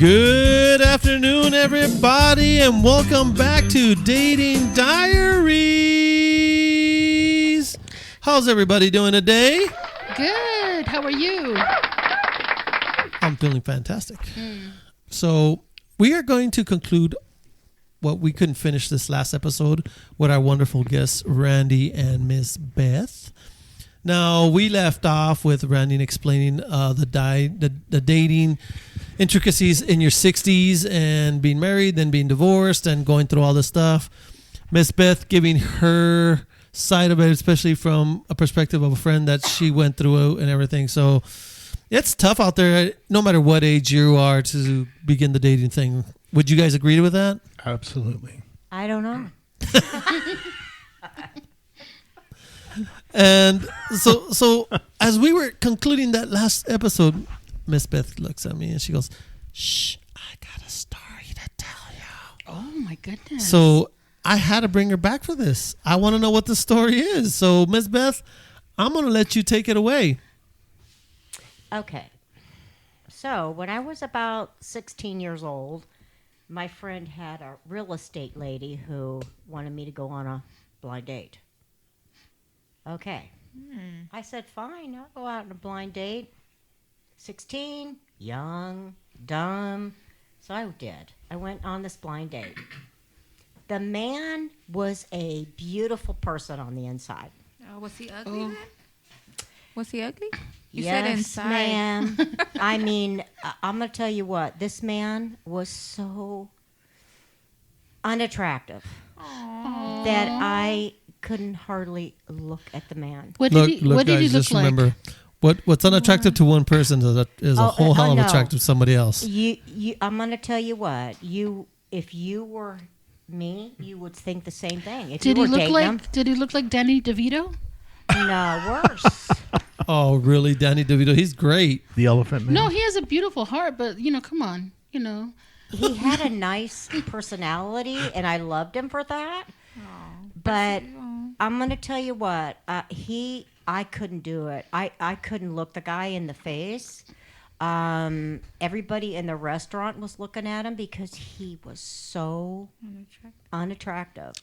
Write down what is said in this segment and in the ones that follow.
Good afternoon, everybody, and welcome back to Dating Diaries. How's everybody doing today? Good. How are you? I'm feeling fantastic. So we are going to conclude what we couldn't finish this last episode with our wonderful guests, Randy and Miss Beth. Now, we left off with Randy explaining the dating intricacies in your 60s and being married, then being divorced, and going through all this stuff. Miss Beth giving her side of it, especially from a perspective of a friend that she went through and everything. So it's tough out there, no matter what age you are, to begin the dating thing. Would you guys agree with that? Absolutely. I don't know. And so as we were concluding that last episode, Miss Beth looks at me and she goes, "Shh, I got a story to tell you." Oh, my goodness. So I had to bring her back for this. I want to know what the story is. So, Miss Beth, I'm going to let you take it away. Okay. So when I was about 16 years old, my friend had a real estate lady who wanted me to go on a blind date. Okay. I said, fine, I'll go out on a blind date. 16, young, dumb. So I did. I went on this blind date. The man was a beautiful person on the inside. Oh, was he ugly then? Was he ugly? You Yes, said inside. ma'am. I mean, I'm going to tell you what. This man was so unattractive that I couldn't hardly look at the man. What did he look just like? remember, what's unattractive to one person is a whole hell of attractive to somebody else. I'm going to tell you what. If you were me, you would think the same thing. If Did you he were look dating like? him, Did he look like Danny DeVito? no, worse. Oh, really? Danny DeVito, he's great. The Elephant Man. No, he has a beautiful heart, but come on, He had a nice personality, and I loved him for that. But I'm going to tell you what. I couldn't do it. I couldn't look the guy in the face. Everybody in the restaurant was looking at him because he was so unattractive.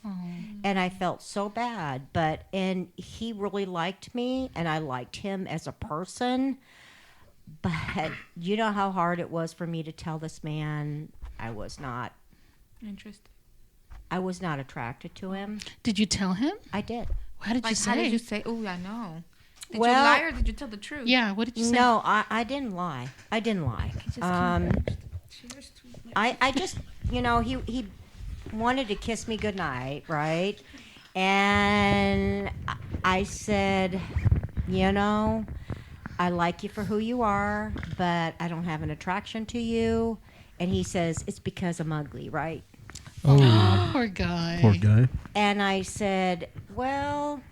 And I felt so bad. And he really liked me, and I liked him as a person. But you know how hard it was for me to tell this man I was not Interesting. I was not attracted to him. Did you tell him? I did. How did you say? How did you say? Oh, I know. Did Well, you lie or did you tell the truth? Yeah. What did you say? No, I didn't lie. I just he wanted to kiss me goodnight, right? And I said, I like you for who you are, but I don't have an attraction to you. And he says, it's because I'm ugly, right? Oh, Poor guy. Poor guy. And I said, well,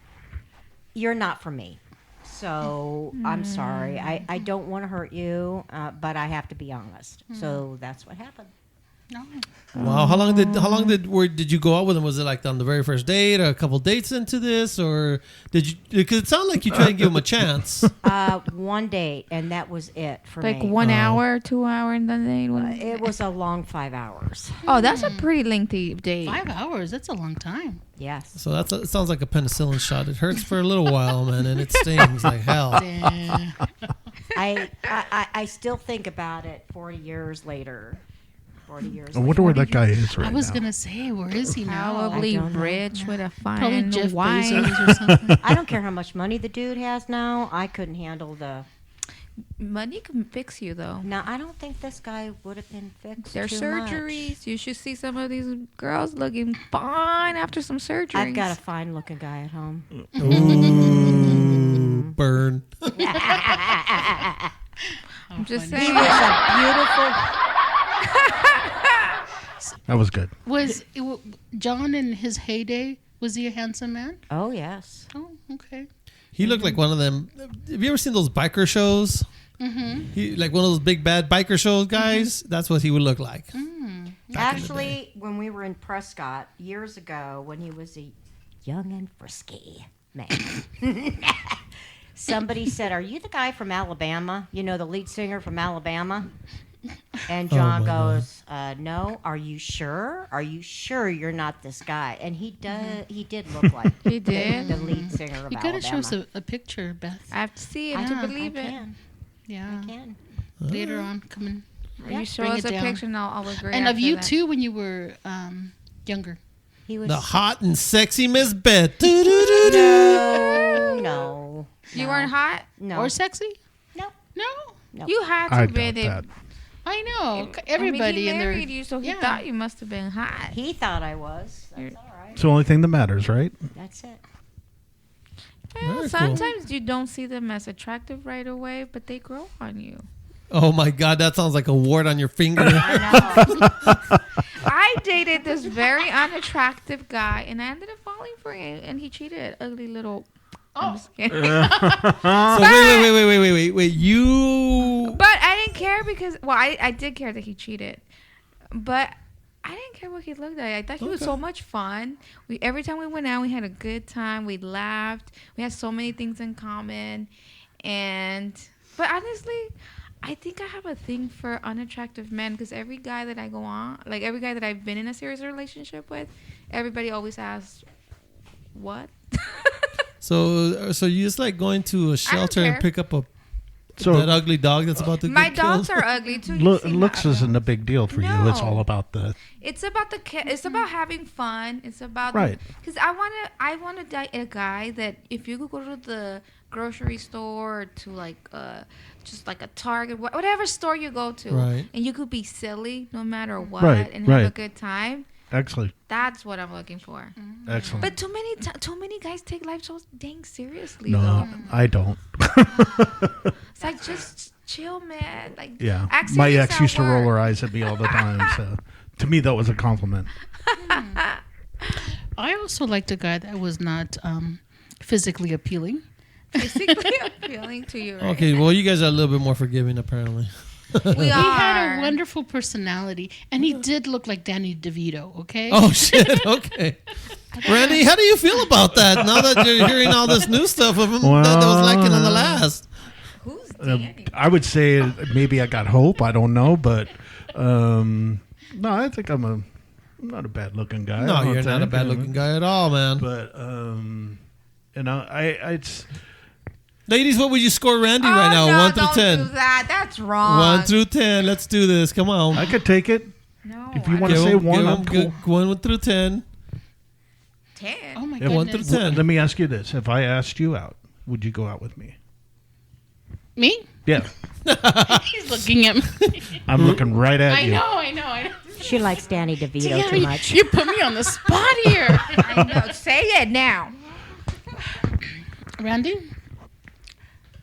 you're not for me. So I'm sorry. I don't want to hurt you, but I have to be honest. So that's what happened. No. wow! How long did you go out with him? Was it like on the very first date, or a couple dates into this, or did you? Because it sounded like you tried to give him a chance. One date, and that was it for me. Like 1 hour, 2 hour in the date? It was a long 5 hours. Oh, that's a pretty lengthy date. 5 hours. That's a long time. Yes. So it sounds like a penicillin shot. It hurts for a little while, man, and it stings like hell. Yeah. I still think about it 40 years later. 40 years I wonder where that guy is right I was now. gonna say, where is he now? Probably I don't know. rich with a Probably fine Jeff wife. Bezos or something. I don't care how much money the dude has now. I couldn't handle the... Money can fix you, though. No, I don't think this guy would have been fixed There's too surgeries. much. You should see some of these girls looking fine after some surgeries. I've got a fine-looking guy at home. Ooh, burn. I'm just funny. He saying. was a beautiful... That was good. Was John in his heyday? Was he a handsome man? Oh, yes. Oh, okay. He looked like one of them. Have you ever seen those biker shows? Mm-hmm. He like one of those big bad biker shows guys. That's what he would look like. Actually, when we were in Prescott years ago, when he was a young and frisky man, somebody said, "Are you the guy from Alabama? You know, the lead singer from Alabama?" And John my God. goes, no, are you sure? Are you sure you're not this guy? And he did look like He did? the lead singer of You gotta Alabama. show us a picture, Beth. I have to see it I, to I believe it. can. Yeah. I can. Later on, come in. You show Bring us it a down. picture and I'll agree. And of after you that. too when you were younger. He was The hot and sexy Miss Beth. Doo-doo-doo-doo. no. You no, weren't hot? No. Or sexy? No. No. You had to I have doubt been. that. I know. I Everybody mean, he in married there. you, so he Yeah. thought you must have been hot. He thought I was. That's all right. It's the only thing that matters, right? That's it. Well, Very cool. sometimes you don't see them as attractive right away, but they grow on you. Oh my God, that sounds like a wart on your finger. I know. I dated this very unattractive guy, and I ended up falling for him, and he cheated. Ugly little. I'm just kidding. So wait. You. But I didn't care because, well, I did care that he cheated, but I didn't care what he looked like. I thought he was so much fun. Every time we went out, we had a good time. We laughed. We had so many things in common, but honestly, I think I have a thing for unattractive men because every guy that I go on, like every guy that I've been in a serious relationship with, everybody always asks, "What?" So you just like going to a shelter and care. pick up So that ugly dog that's about to My get dogs killed? are ugly too. You've seen looks my- isn't a big deal for you. It's No. all about the It's about it's about having fun. It's about Right. Because I wanna date a guy that if you could go to the grocery store or to like just like a Target, whatever store you go to, Right. and you could be silly no matter what Right, and have a right. good time. excellent, That's what I'm looking for. excellent. But too many guys take life so dang seriously. No, though. I don't. It's like just chill, man. Like Yeah, act my serious ex at used to roll work. her eyes at me all the time. So to me, that was a compliment. I also liked a guy that was not physically appealing. Basically appealing to you. Right? Okay, well, you guys are a little bit more forgiving, apparently. We He had are. a wonderful personality, and he did look like Danny DeVito. Okay. Oh shit. Okay. Randy, how do you feel about that? Now that you're hearing all this new stuff of him that was lacking on the last. Who's Danny? I would say maybe I got hope. I don't know, but no, I think I'm not a bad looking guy. I No, don't you're not a think, bad looking guy at all, man. But it's Ladies, what would you score Randy right now? no, 1 through don't 10. do that. That's wrong. 1 through 10. Let's do this. Come on. I could take it. No. If you I wanna don't- say Give one, him I'm cool. 1 through 10. 10. Oh my Yeah, 1 through goodness. 10. Let me ask you this: if I asked you out, would you go out with me? Me? Yeah, He's looking at me. I'm looking right at I you. know. She likes Danny DeVito Damn, too much. You put me on the spot here. I know. Say it now. Randy,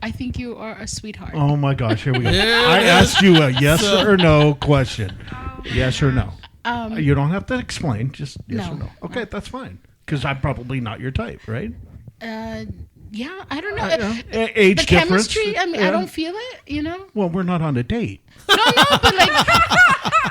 I think you are a sweetheart. Oh my gosh, here we go. There I it is. asked you a yes or no question. Yes or no. Um, You don't have to explain. Just yes No. or no. Okay, that's fine. Because I'm probably not your type, right? yeah, I don't know. Age The difference. chemistry, I mean, Yeah. I don't feel it, you know? Well, we're not on a date. No, but like,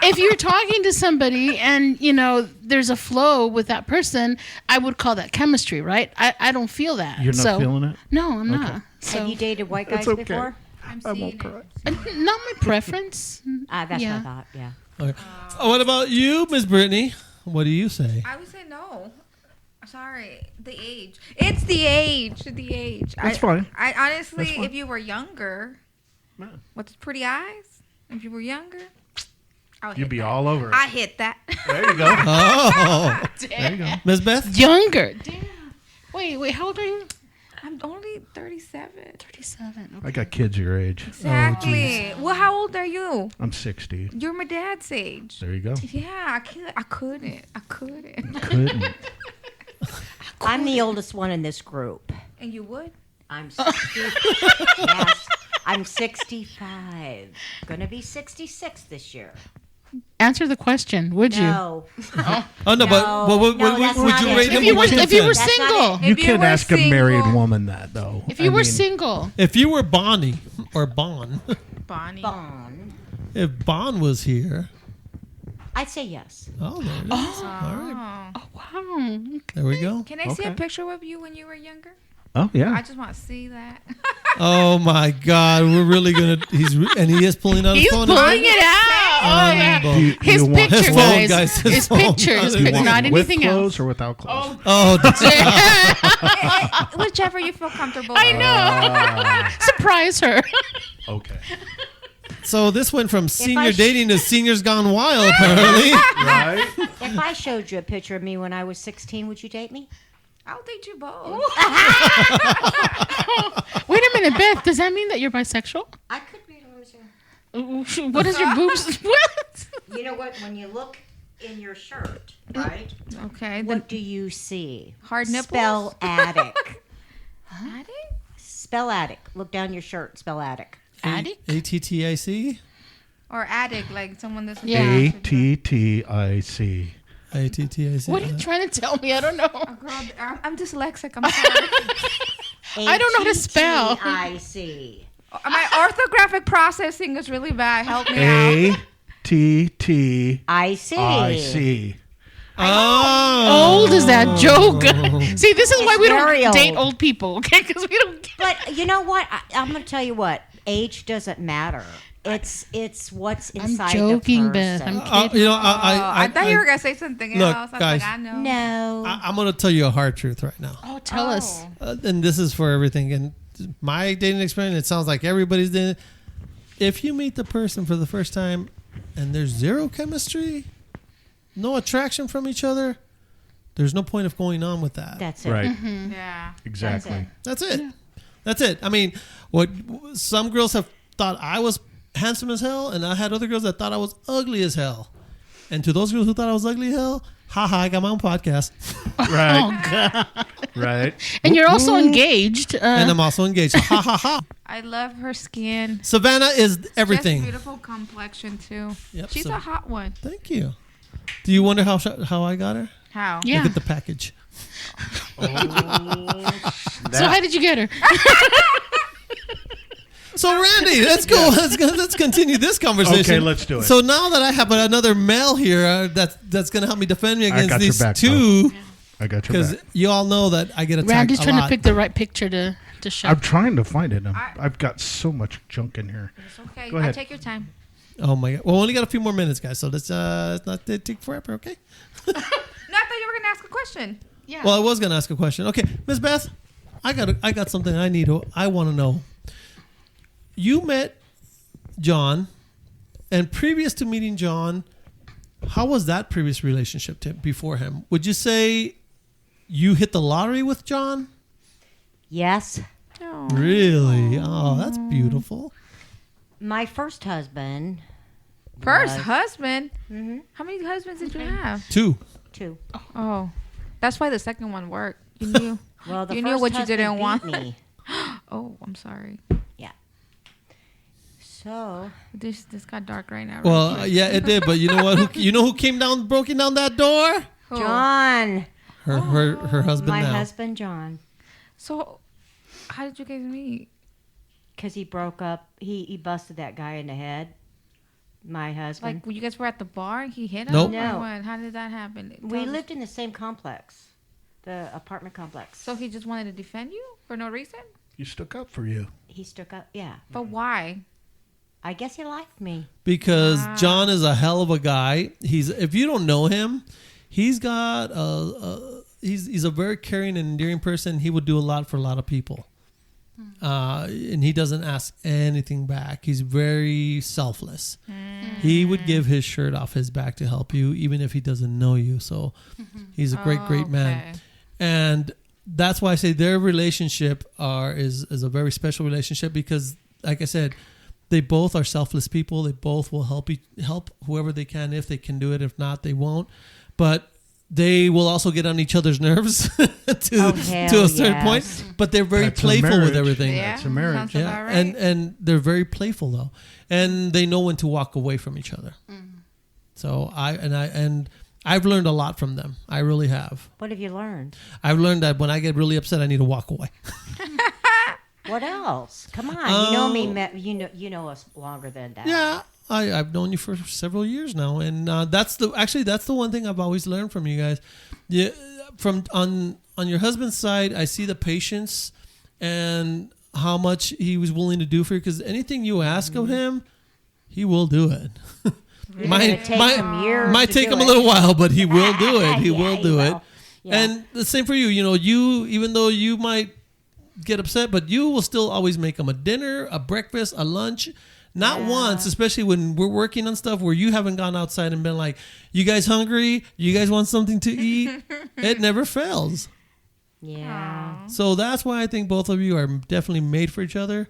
if you're talking to somebody and, you know, there's a flow with that person, I would call that chemistry, right? I don't feel that. You're not so, feeling it? No, I'm not. So, Have you dated white guys That's okay. before? I'm I seeing won't it. cry. not my preference. That's Yeah. what I thought, yeah. Okay. What about you, Miss Brittany? What do you say? I would say no. Sorry. The age. It's the age. The age. That's fine. I honestly, That's fine. if you were younger, Yeah. with pretty eyes, if you were younger, I would You'd hit be that. all over it. I hit that. There you go. Oh. There you go. Miss Beth? Younger. Damn. Wait, how old are you? I'm only 37. 37. I got kids your age. Exactly. Well, how old are you? I'm 60. You're my dad's age. There you go. Yeah, I couldn't. Couldn't. I'm the oldest one in this group. And you would? I'm 60. Yes, I'm 65. Gonna be 66 this year. Answer the question, would you? No. Oh, no, No, but would that's you not it. rate him? If you were, one to if you 10? were That's not single, it. You If you can't were ask a married single- woman that, though. if you were single, If you were Bonnie or Bon, Bonnie. Bon. if Bon was here, I'd say yes. oh, there it is. All right, Oh. oh wow, there we go. Can I see a Okay. picture of you when you were younger? Oh, I yeah. just want to see that. Oh my God, we're really gonna. And he is pulling out his he's phone. pulling it out. yeah. Do you His want picture, his phone, guys. guys, his His phone. picture. His Do you picture, want not it with anything clothes else. or without clothes? Oh, Whichever you feel comfortable. I know. Surprise her. Okay. so this went from senior sh- dating to seniors gone wild, apparently. Right? If I showed you a picture of me when I was 16, would you date me? I'll date you both. Wait a minute, Beth. Does that mean that you're bisexual? I could be. Let me see. What is your boobs? What? You know what? When you look in your shirt, right? Okay. What do you see? Hard nipples? Spell attic. Addict? Spell attic. Look down your shirt. Spell attic. Addict? ATTIC? Or addict, like someone that's Yeah. ATTIC. ATTIC. What are you trying to tell me? I don't know. Girl, I'm dyslexic. I'm sorry. I don't know how to spell. ATTIC. My orthographic processing is really bad. Help me out. ATTIC. IC. Oh. Old is that joke? See, this is why we very don't date old. old people, okay? Because we don't. But you know what? I'm going to tell you what. Age doesn't matter. It's what's I'm inside joking, the Beth. person. I'm kidding. You know, I thought you were going to say something Look, else. I was guys. like, I know. No. I'm going to tell you a hard truth right now. Oh, tell us. And this is for everything. And my dating experience, it sounds like everybody's doing it. If you meet the person for the first time and there's zero chemistry, no attraction from each other, there's no point of going on with that. That's it. Right. Yeah. Exactly. That's it. That's it. I mean, what some girls have thought I was handsome as hell, and I had other girls that thought I was ugly as hell. And to those girls who thought I was ugly as hell, haha, I got my own podcast. Right. Oh, God. Right. And you're also engaged. And I'm also engaged. Ha ha ha. I love her skin. Savannah is Just everything. beautiful complexion, too. Yep, She's so- a hot one. Thank you. Do you wonder how I got her? How? Yeah. Look at the package. So how did you get her? So Randy, let's go. Let's continue this conversation. Okay, let's do it. So now that I have another male here, that's going to help me defend me I against got your these back, two, I got your because back. you all know that I get attacked Randy's a trying lot. to pick the right picture to show. I'm trying to find it. I've got so much junk in here. It's okay. Go ahead. I'll take your time. Oh my god! Well, we only got a few more minutes, guys. So let's not take forever, okay? No, I thought you were going to ask a question. Yeah. Well, I was going to ask a question. Okay, Miss Beth, I got something I want to know. You met John, and previous to meeting John, how was that previous relationship before him? Would you say you hit the lottery with John? Yes. Oh. Really? Oh, that's beautiful. My first husband. First was- husband? Mhm. How many husbands did you have? 2. Two. Oh, that's why the second one worked. You knew. Well, the You first knew what you husband didn't beat want. me. Oh, I'm sorry. So This got dark right now. Well, right? yeah, it did. But you know what? You know who broke down that door? Who? John, Her husband my now. husband John, So, how did you guys meet? because he broke up. He busted that guy in the head. My husband. Like, you guys were at the bar? He hit him? Nope. Or No. what? How did that happen? we Tell us. lived in the same complex, the apartment complex. So he just wanted to defend you for no reason? You stuck up for you. He stuck up. Yeah, But why? I guess he liked me. Because Wow. John is a hell of a guy. If you don't know him, he's got he's a very caring and endearing person. He would do a lot for a lot of people, and he doesn't ask anything back. He's very selfless. He would give his shirt off his back to help you, even if he doesn't know you. So he's a great man, Okay. and that's why I say their relationship is a very special relationship because, like I said, they both are selfless people. They both will help whoever they can if they can do it. If not, they won't. But they will also get on each other's nerves to a certain point. But they're very That's a playful with marriage. everything. Yeah, That's a marriage. sounds about Yeah, right. and they're very playful though, and they know when to walk away from each other. So I've learned a lot from them. I really have. What have you learned? I've learned that when I get really upset, I need to walk away. What else? Come on, you know me. You know us longer than that. Yeah, I've known you for several years now, and that's the one thing I've always learned from you guys. Yeah, on your husband's side, I see the patience and how much he was willing to do for you. Because anything you ask of him, he will do it. It's gonna take some years might to take do him a it. little while, but he will do it. He Yeah, will do it. Yeah. And the same for you. You know, you even though you might get upset, but you will still always make him a dinner, a breakfast, a lunch. Not once, especially when we're working on stuff where you haven't gone outside and been like, "You guys hungry? You guys want something to eat?" It never fails. Yeah. So that's why I think both of you are definitely made for each other.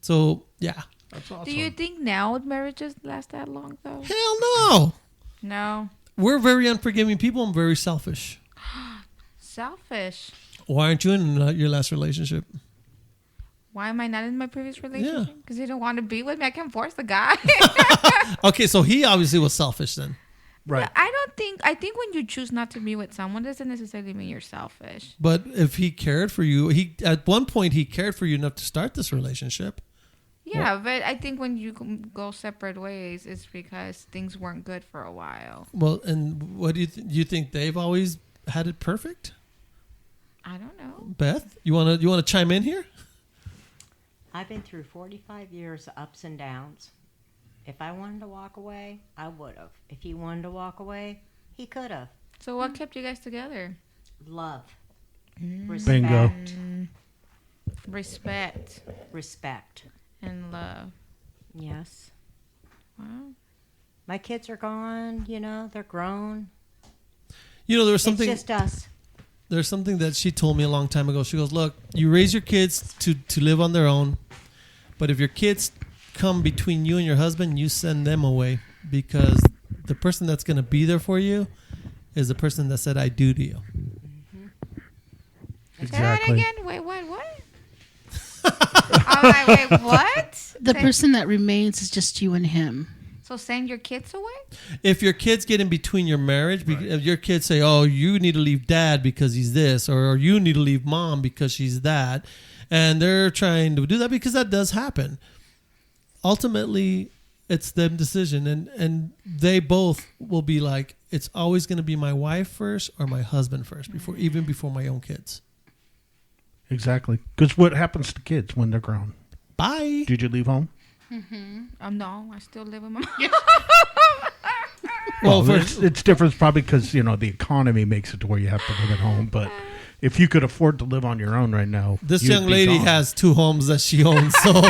So yeah. That's awesome. Do you think now marriages last that long though? Hell no. No. We're very unforgiving people. I'm very selfish. Selfish. Why aren't you in your last relationship? Why am I not in my previous relationship? Because he don't want to be with me. I can't force the guy. Okay, so he obviously was selfish then. Right. I think when you choose not to be with someone doesn't necessarily mean you're selfish. But if he cared for you, at one point he cared for you enough to start this relationship. Yeah, but I think when you go separate ways, it's because things weren't good for a while. Well, and what do you think they've always had it perfect? I don't know. Beth, you want to chime in here? I've been through 45 years of ups and downs. If I wanted to walk away, I would have. If he wanted to walk away, he could have. So what kept you guys together? Love. Bingo. Respect. Respect Respect. and love. Yes. Wow. My kids are gone, they're grown. You know, there was something. It's just us. There's something that she told me a long time ago. She goes, "Look, you raise your kids to live on their own, but if your kids come between you and your husband, you send them away because the person that's going to be there for you is the person that said I do to you." Say that Exactly. again. Wait, what? I'm like, wait, what? The person that remains is just you and him. So send your kids away? If your kids get in between your marriage, if your kids say, "Oh, you need to leave dad because he's this," or "You need to leave mom because she's that," and they're trying to do that because that does happen. Ultimately, it's them decision, and they both will be like, "It's always going to be my wife first or my husband first even before my own kids." Exactly. Because what happens to kids when they're grown? Bye. Did you leave home? No, I still live with my mom. Well, it's different probably because, the economy makes it to where you have to live at home. But if you could afford to live on your own right now, this you'd young be lady gone. has 2 homes that she owns, so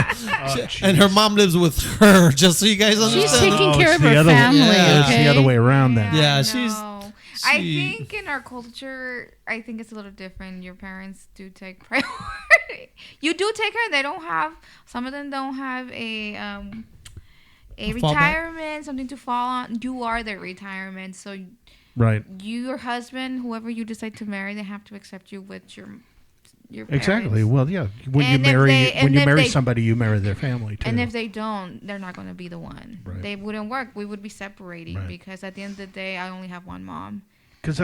and her mom lives with her. Just so you guys understand. She's taking care it's of the her other- family. Yeah. It's Okay? the other way around then. Yeah, I she's- know. I she- think in our culture, I think it's a little different. Your parents do take priority. You do take care. They don't have. Some of them don't have a fallback? retirement, something to fall on. You are their retirement, so Right. your husband, whoever you decide to marry, they have to accept you with your parents. Exactly. Well, yeah. When And you if marry they- and when you if marry they- somebody, you marry their family too. And if they don't, they're not going to be the one. Right. They wouldn't work. We would be separating Right. because at the end of the day, I only have one mom. Because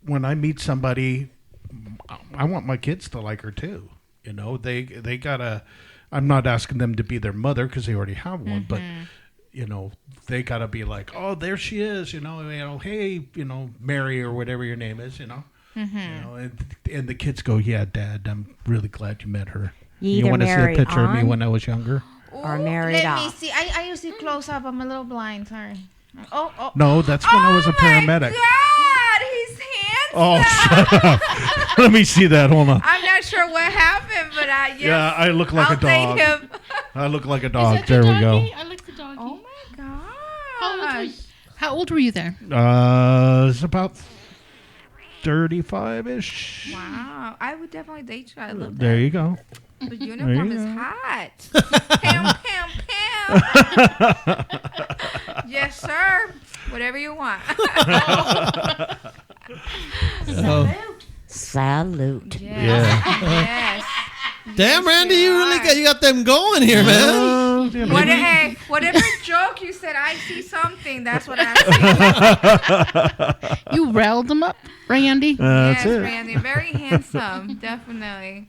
when I meet somebody, I want my kids to like her too. They gotta. I'm not asking them to be their mother because they already have one, but they gotta be like, oh, there she is. Hey, Mary or whatever your name is. And the kids go, yeah, Dad, I'm really glad you met her. You You either want to see a marry picture of me on when I was younger? or married Let off. me see. I usually close up. I'm a little blind. Sorry. Oh. No, that's when I was a paramedic. Oh my God, he's handsome. Oh, shut up. Let me see that. Hold on. I'm not sure what happened, but yes, Yeah, I look like I'll a dog. take him. I look like a Is dog. that your There we go. doggy? I like the doggy. Oh my God. How old were you there? It's about 35-ish. Wow. I would definitely date you. I love There that. you go. The uniform There you is go. hot. Pam, pam, pam. Yes, sir. Whatever you want. Salute. Yes. Damn, Randy, you got them going here, man. Whatever joke you said, I see something. That's what I see. You riled them up, Randy. That's Yes, it. Randy. Very handsome. Definitely.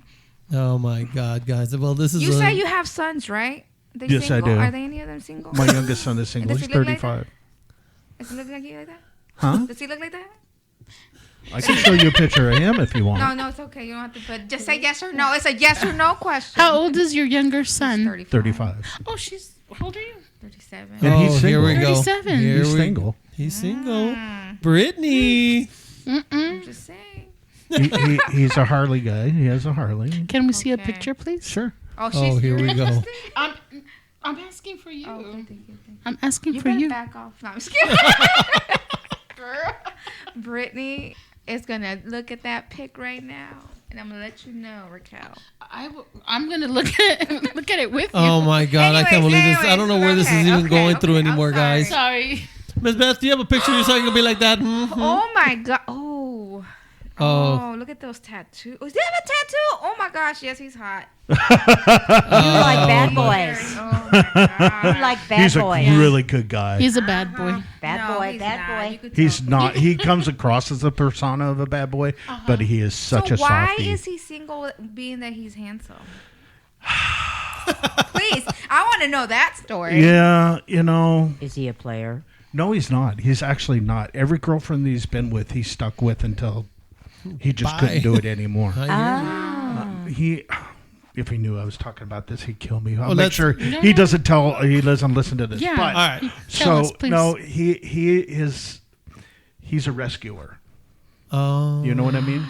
Oh my God, guys! Well, this is You say you have sons, right? They Yes, I single? do. Are they any of them single? My youngest son is single. Does He's he look like 35. Does he look like you like that? Huh? Does he look like that? I can show you a picture of him if you want. No, it's okay. You don't have to put. Just say yes or no. It's a yes or no question. How old is your younger son? 35. 35. Oh, she's. How old are you? 37. And he's here single. we go. 37. He's single. He's single. Brittany. I'm just saying. He's a Harley guy. He has a Harley. Can we see a Okay. picture, please? Sure. Oh, Oh, here we go. I'm asking for you. Oh, thank you. I'm asking You for better you. back off. No, I'm just kidding. Girl. Brittany is going to look at that pic right now. And I'm going to let you know, Raquel. I'm gonna look at it with you. Oh my God, I can't believe this. I don't know where this is even going through anymore, I'm guys. Sorry. Miss Beth, do you have a picture of yourself you can be like that? Mhm. Oh my God. Oh. Oh. Oh, look at those tattoos. Oh, does he have a tattoo? Oh my gosh, yes, he's hot. You like bad my- boys. Oh my God. You like bad He's a boys. really good guy. He's a bad boy. Bad No, boy, he's bad not. boy. You could He's tell. not. He comes across as a persona of a bad boy, but he is such So a why softie. is he single being that he's handsome? Please, I want to know that story. Yeah, you know. Is he a player? No, he's not. He's actually not. Every girlfriend that he's been with, he's stuck with until he just Bye. couldn't do it anymore. I hear you. Ah. He, if he knew I was talking about this, he'd kill me. I'll Well, make let's- sure he doesn't tell. He doesn't listen to this. Yeah. But, All right. Tell so us, please. no, he's a rescuer. Oh. You know what I mean?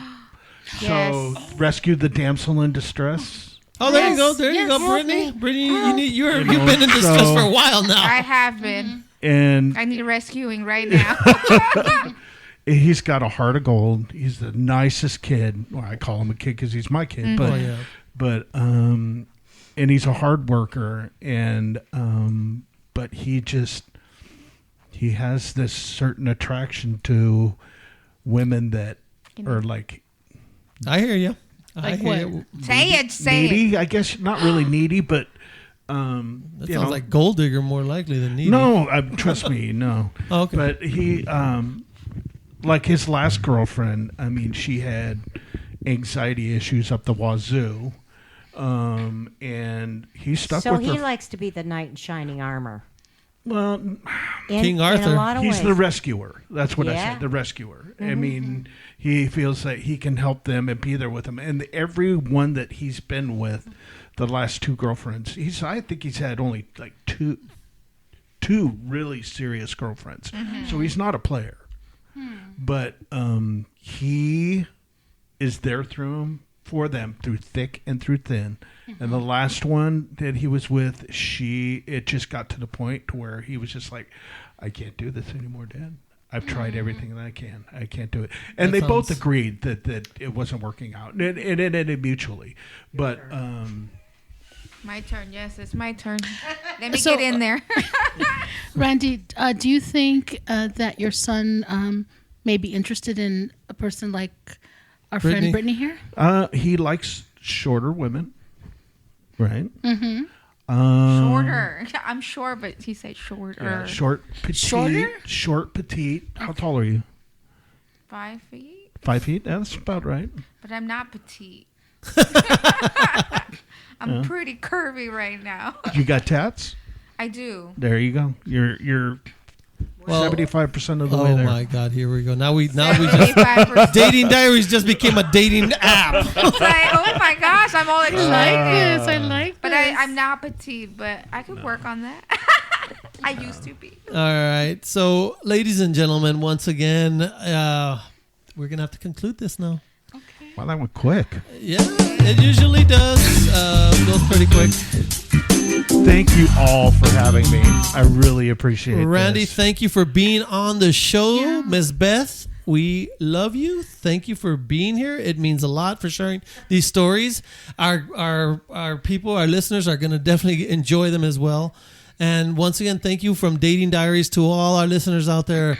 Yes. So rescue the damsel in distress. Oh, there you go. Yes, There you yes. go, Brittany. Brittany, you've know, been in distress so- for a while now. I have been. And I need rescuing right now. he's got a heart of gold. He's the nicest kid. Well, I call him a kid because he's my kid. But Oh, yeah. and he's a hard worker. And but he has this certain attraction to women that are like I hear you. Like I what? hear you. Say it. Say it. needy. I guess not really needy, but That you sounds know. like gold digger more likely than needy. No, trust me, no. Oh, okay. But he, like his last girlfriend, I mean, she had anxiety issues up the wazoo, and he stuck So with he her. likes to be the knight in shining armor. Well, King In Arthur. a lot of he's ways. the rescuer. That's what I Yeah. said, the rescuer. I mean, he feels that he can help them and be there with them. And every one that he's been with, the last two girlfriends, I think he's had only like two really serious girlfriends. So he's not a player. But he is there for them through thick and through thin. And the last one that he was with, it just got to the point to where he was just like, I can't do this anymore, Dad. I've tried everything that I can. I can't do it. And That they both sounds- agreed that it wasn't working out. And it ended mutually. But My turn. Yes, it's my turn. Let me So- get in there. Randy, do you think that your son may be interested in a person like our Brittany? friend Brittany here? he likes shorter women, right? Mm-hmm. Shorter. I'm short, but he said shorter. Yeah, short, petite. Shorter? Short, petite. How tall are you? 5 feet, 5 feet? That's about right. but I'm not petite. I'm pretty curvy right now. You got tats? I do. There you go. You're Well, 75% of the way Oh there. my God! Here we go. Now we just 75%. dating diaries just became a dating app. It's like, oh my gosh, I'm all I excited. like this. I like But this. I'm not petite, but I could work on that. I used to be. All right. So, ladies and gentlemen, once again, we're gonna have to conclude this now. Wow, that went quick. Yeah, it usually does. Goes pretty quick. Thank you all for having me. I really appreciate Randy, this. thank you for being on the show. Miss Beth, we love you. Thank you for being here. It means a lot for sharing these stories. Our people, our listeners are going to definitely enjoy them as well. And once again, thank you from Dating Diaries to all our listeners out there.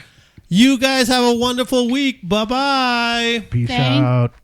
You guys have a wonderful week. Bye-bye. Peace Thank- out.